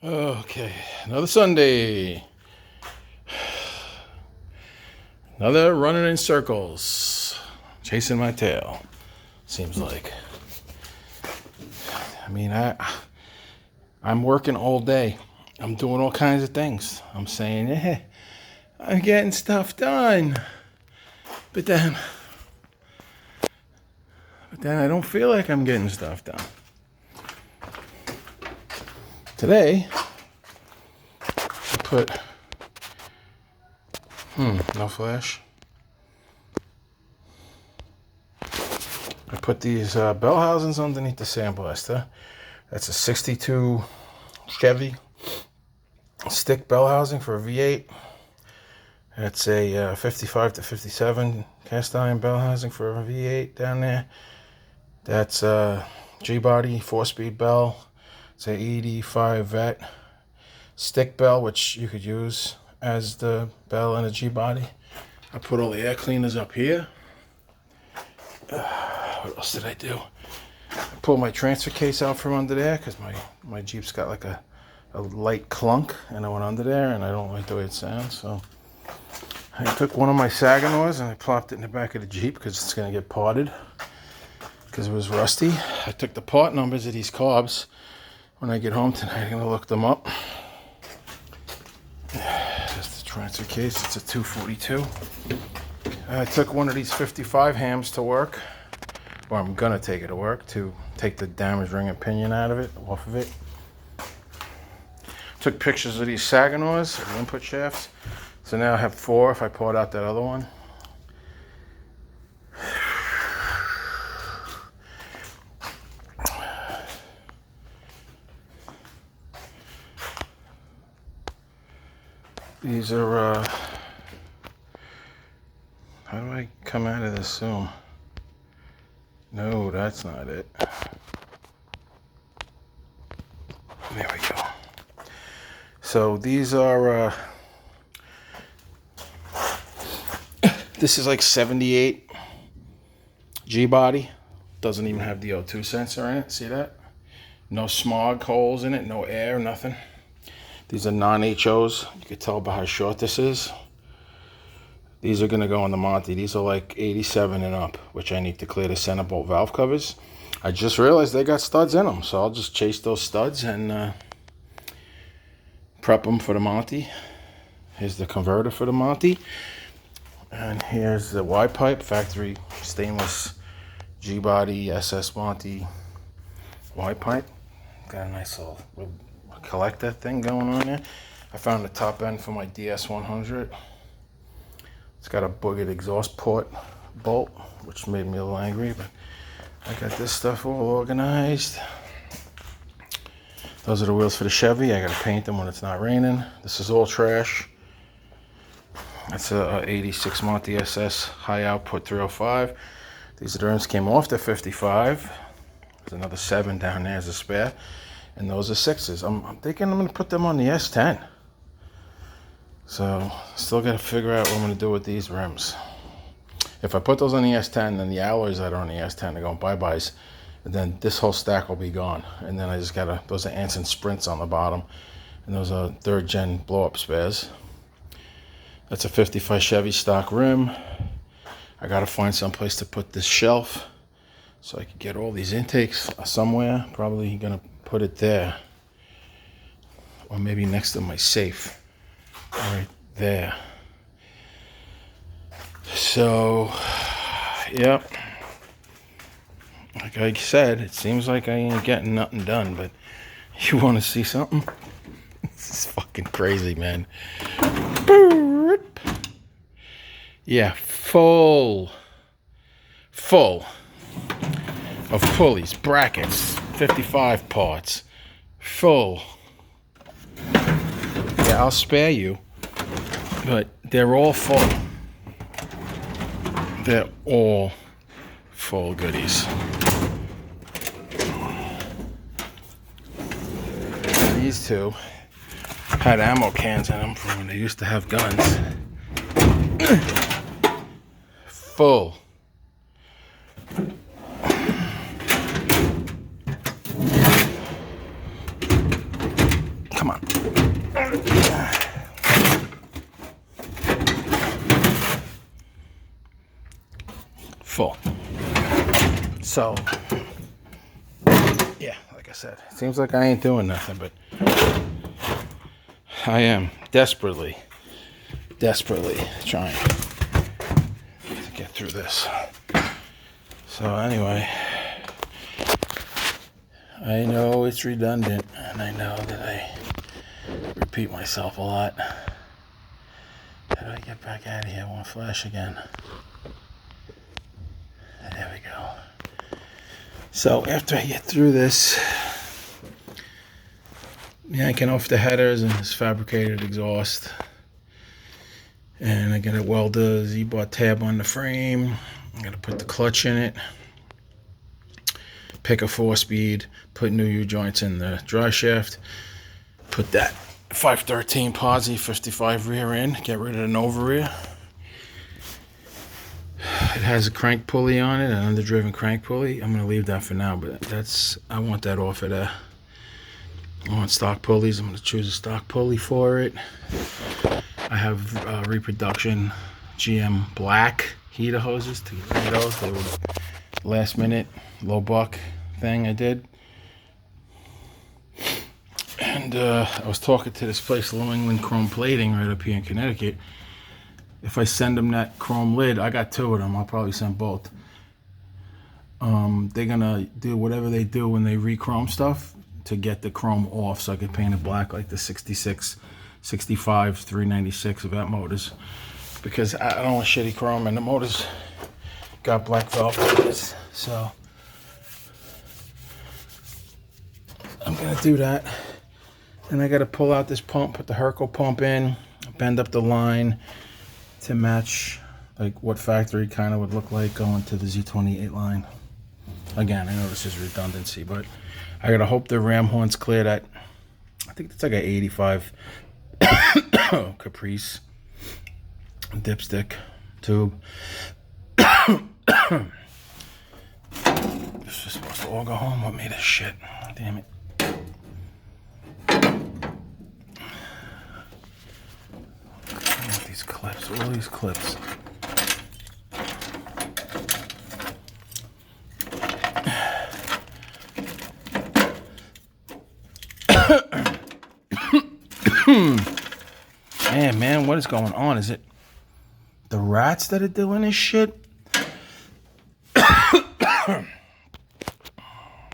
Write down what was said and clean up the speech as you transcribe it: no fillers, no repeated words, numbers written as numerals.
Okay, another Sunday. Another running in circles, chasing my tail. Seems like. I'm working all day. I'm doing all kinds of things. I'm saying, yeah, I'm getting stuff done. But then I don't feel like I'm getting stuff done. Today, I put, no flash. I put these bell housings underneath the sandblaster. That's a 62 Chevy stick bell housing for a V8. That's a 55 to 57 cast iron bell housing for a V8 down there. That's a G-body 4-speed bell. It's a 85 vet stick bell, which you could use as the bell in a G-body. I put all the air cleaners up here. What else did I do? I pulled my transfer case out from under there because my Jeep's got like a light clunk, and I went under there and I don't like the way it sounds. So I took one of my Saginaws and I plopped it in the back of the Jeep because it's going to get parted because it was rusty. I took the part numbers of these carbs. When I get home tonight, I'm going to look them up. That's the transfer case. It's a 242. I took one of these 55 hams to work, or I'm going to take it to work to take the damaged ring and pinion off of it. Took pictures of these Saginaws, the input shafts. So now I have 4 if I poured out that other one. These are, how do I come out of this zoom? No, that's not it. There we go. So these are, this is like 78 G-body. Doesn't even have the O2 sensor in it. See that? No smog holes in it, no air, nothing. These are non-HOs. You can tell by how short this is. These are going to go on the Monty. These are like 87 and up, which I need to clear the center bolt valve covers. I just realized they got studs in them, so I'll just chase those studs and prep them for the Monty. Here's the converter for the Monty. And here's the Y-pipe, factory stainless G-body SS Monty Y-pipe. Got a nice little collector thing going on there. I found the top end for my DS100. It's got a boogered exhaust port bolt, which made me a little angry, but I got this stuff all organized. Those are the wheels for the Chevy. I gotta paint them when it's not raining. This is all trash. That's a 86 Monty SS high output 305. These rims came off the 55. There's another 7 down there as a spare. And those are 6s. I'm thinking I'm gonna put them on the S10. So still gotta figure out what I'm gonna do with these rims. If I put those on the S10, then the alloys that are on the S10 are going bye-byes. And then this whole stack will be gone. And then I just gotta, those are Anson Sprints on the bottom. And those are 3rd gen blow-up spares. That's a 55 Chevy stock rim. I gotta find some place to put this shelf so I can get all these intakes somewhere. Probably gonna put it there. Or maybe next to my safe. Right there. So, yep. Like I said, it seems like I ain't getting nothing done, but you want to see something? This is fucking crazy, man. Yeah, full of pulleys, brackets, 55 parts, full. Yeah, I'll spare you, but they're all full. They're all full goodies. These two had ammo cans in them from when they used to have guns. Full. Come on. Full. So, yeah, like I said, it seems like I ain't doing nothing, but I am desperately trying to get through this. So anyway, I know it's redundant, and I know that I repeat myself a lot. How do I get back out of here? I want to flash again. There we go. So after I get through this, yanking off the headers and this fabricated exhaust, and I gotta weld a Z-bar tab on the frame. I gotta put the clutch in it, pick a 4-speed, put new U-joints in the dry shaft, put that 513 Posi 55 rear in, get rid of the Nova rear. It has a crank pulley on it, an underdriven crank pulley. I'm gonna leave that for now, but I want that off of there. I want stock pulleys. I'm gonna choose a stock pulley for it. I have reproduction GM black heater hoses to get rid of those. They were last minute low buck thing I did. And I was talking to this place, New England Chrome Plating, right up here in Connecticut. If I send them that chrome lid, I got 2 of them. I'll probably send both. They're gonna do whatever they do when they re-chrome stuff to get the chrome off, so I can paint it black like the 66, 65, 396 of that motors. Because I don't want shitty chrome, and the motors got black velvet. So I'm gonna do that. And I gotta pull out this pump, put the Herco pump in, bend up the line to match like what factory kind of would look like going to the Z28 line. Again, I know this is redundancy, but I gotta hope the ram horn's cleared at, I think it's like an 85 Caprice dipstick tube. This is supposed to all go home with me, this shit. Damn it. These clips, all these clips. Man, what is going on? Is it the rats that are doing this shit?